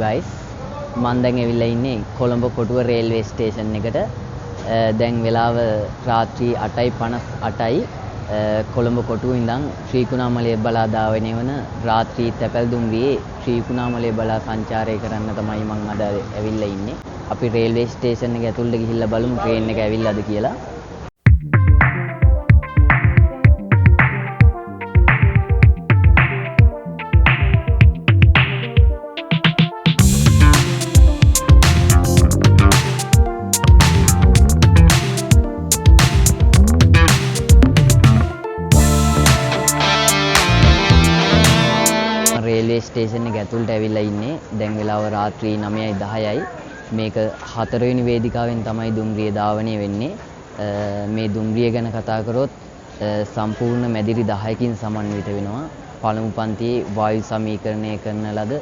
guys. මම දැන් ඇවිල්ලා ඉන්නේ කොළඹ කොටුව රේල්වේ ස්ටේෂන් එකට. දැන් වෙලාව රාත්‍රී 8:58යි. කොළඹ කොටුව ඉඳන් ශ්‍රීකුණාමලය බලා ධාවනය වන රාත්‍රී තැපැල් දුම්රියේ ශ්‍රීකුණාමලය බලා සංචාරය කරන්න තමයි මම අද ඇවිල්ලා ඉන්නේ. අපි රේල්වේ ස්ටේෂන් එක ඇතුළට ගිහිල්ලා බලමු ට්‍රේන් එක ඇවිල්ලාද කියලා. රේල්වේ ස්ටේෂන් එක ඇතුළට ඇවිල්ලා ඉන්නේ. දැන් වෙලාව රාත්‍රී 9:10යි. මේක 4 වෙනි වේදිකාවෙන් තමයි දුම්රිය ධාවනය වෙන්නේ. මේ දුම්රිය ගැන කතා කරොත් සම්පූර්ණ මැදිරි 10කින් සමන්විත වෙනවා. පළමු පන්තියේ වායු සමීකරණය කරන ලද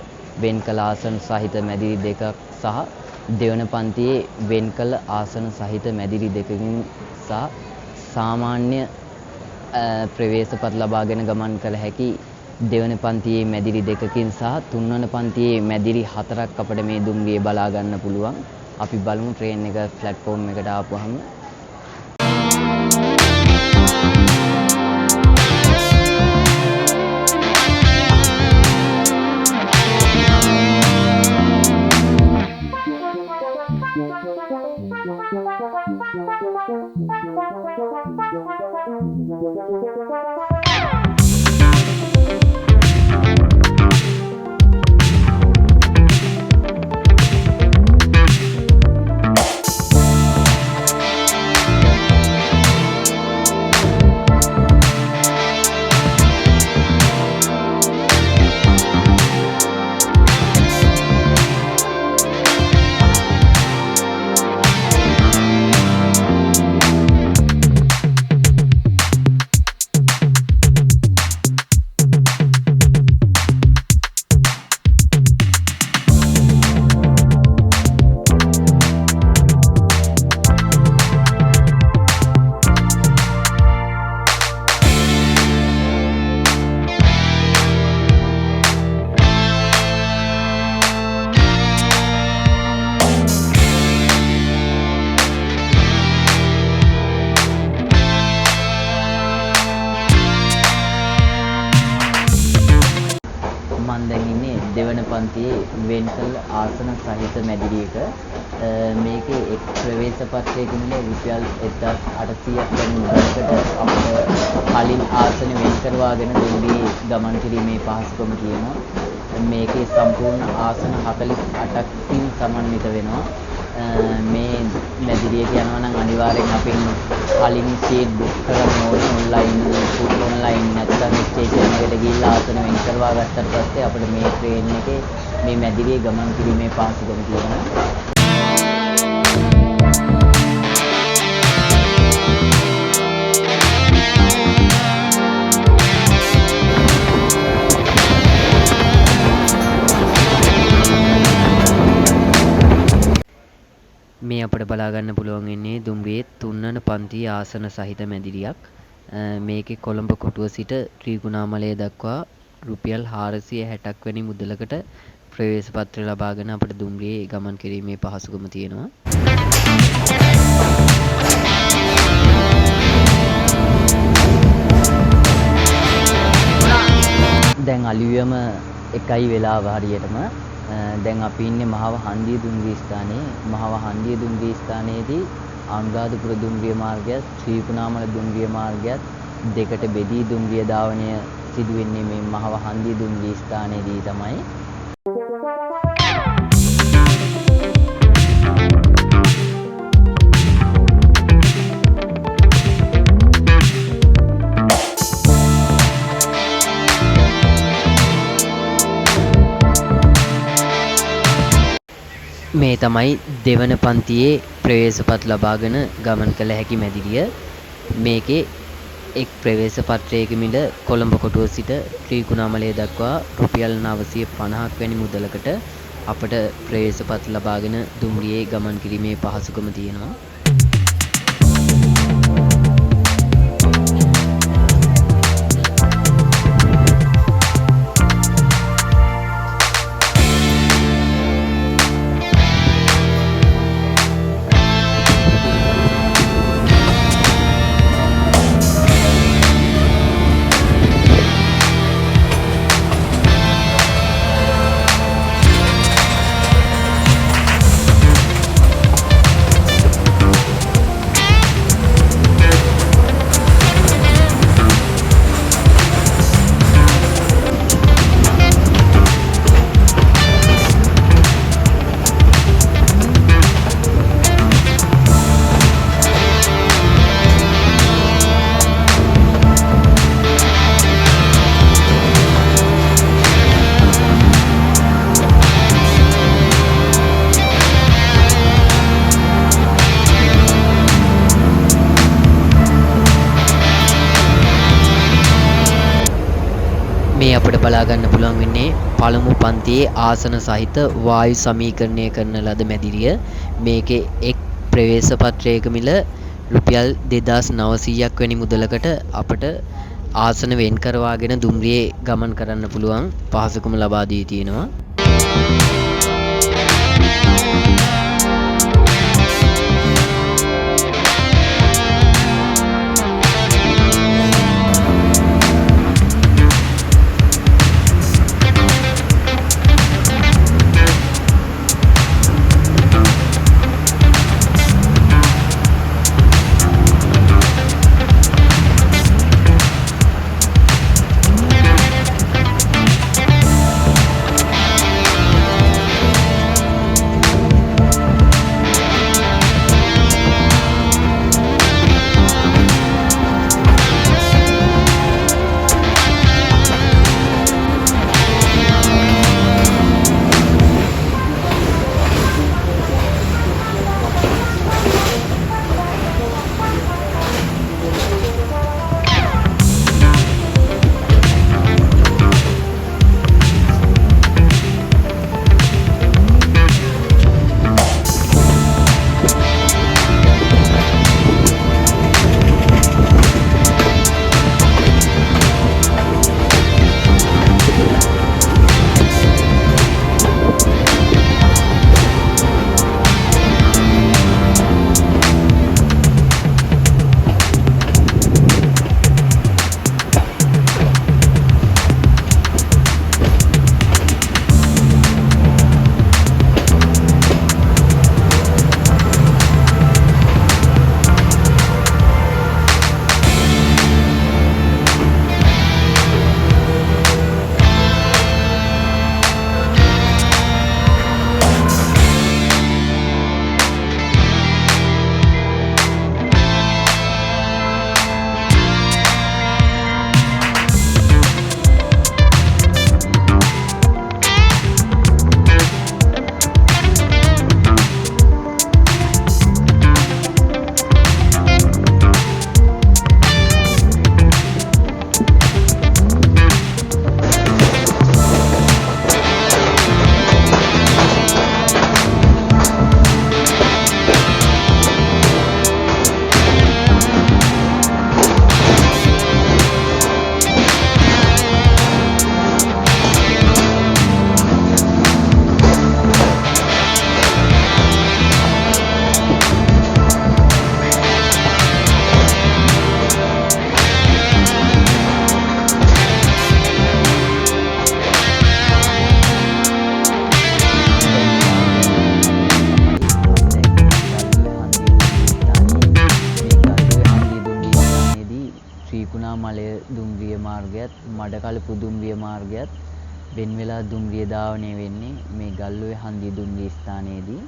වෙන්කල ආසන සහිත මැදිරි දෙකක් සහ දෙවන පන්තියේ වෙන්කල ආසන සහිත මැදිරි දෙකකින් සහ සාමාන්‍ය ප්‍රවේශපත් ලබාගෙන ගමන් කළ හැකි දෙවන පන්තියේ මැදිරි දෙකකින් සහ තුන්වන පන්තියේ මැදිරි 4ක් අපිට මේ දුම්රිය බලා ගන්න පුළුවන්. අපි බලමු ට්‍රේන් එක ප්ලැට්ෆෝම් එකට ආපුවහම. මම දැන් ඉන්නේ දෙවන පන්තියේ වෙන්කල ආසන සහිත මැදිරියක. මේකේ එක් ප්‍රවේශ පත්‍රයක මිල රුපියල් 1800ක් වැනි මුදලකට අපිට කලින් ආසන වෙන් කරවාගෙන දුම්රියේ ගමන් කිරීමේ පහසුකම තියෙනවා. මේකේ සම්පූර්ණ ආසන 48කින් සමන්විත වෙනවා. මේ මැදිරියට යනවා නම් අනිවාර්යෙන් අපින් කලින් සීට් බුක් කරන්න ඕනේ ඔන්ලයින් නැත්නම් ස්ටේෂන් එකට ගිහිල්ලා ආසන වෙන් කරවා ගත්තට පස්සේ අපිට මේ ට්‍රේන් එකේ මේ මැදිරියේ ගමන් කිරීමේ පහසුකම තියෙනවා. මේ අපිට බලා ගන්න පුළුවන් ඉන්නේ දුම්රියේ 3 වන පන්තියේ ආසන සහිත මැදිරියක්. මේකේ කොළඹ කොටුව සිට ත්‍රිකුණාමලය දක්වා රුපියල් 460ක් වැනි මුදලකට ප්‍රවේශ පත්‍ර ලබාගෙන අපිට දුම්රියේ ගමන් කිරීමේ පහසුකම තියෙනවා. දැන් අලියම 1යි වෙලාව හරියටම. දැන් අපි ඉන්නේ මහව හන්දිය දුම්රිය ස්ථානයේ. මහව හන්දිය දුම්රිය ස්ථානයේදී අනුරාධපුර දුම්රිය මාර්ගයත් ශ්‍රීකුණාමල දුම්රිය මාර්ගයත් දෙකට බෙදී දුම්රිය ධාවනය සිදු වෙන්නේ මේ මහව හන්දිය දුම්රිය ස්ථානයේදී තමයි. මේ තමයි දෙවන පන්තියේ ප්‍රවේශපත් ලබාගෙන ගමන් කළ හැකි මැදිරිය. මේකේ එක් ප්‍රවේශ පත්‍රයක මිල කොළඹ කොටුව සිට ත්‍රිකුණාමලය දක්වා රුපියල් 950ක් වැනි මුදලකට අපට ප්‍රවේශපත් ලබාගෙන දුම්රියේ ගමන් කිරීමේ පහසුකම තියෙනවා. අපිට බලා ගන්න පුළුවන් වෙන්නේ පළමු පන්තියේ ආසන සහිත වායු සමීකරණය කරන ලද මැදිරිය. මේකේ එක් ප්‍රවේශ පත්‍රයක මිල රුපියල් 2900ක් වැනි මුදලකට අපට ආසන වෙන් කරවාගෙන දුම්රියේ ගමන් කරන්න පුළුවන් පහසුකම ලබා දී තියෙනවා. දුම්රිය මාර්ගයත් මඩකලපු දුම්රිය මාර්ගයත් වෙන් වෙලා දුම්රිය ධාවනය වෙන්නේ මේ ගල්ඔය හන්දිය දුම්රිය ස්ථානයේදී.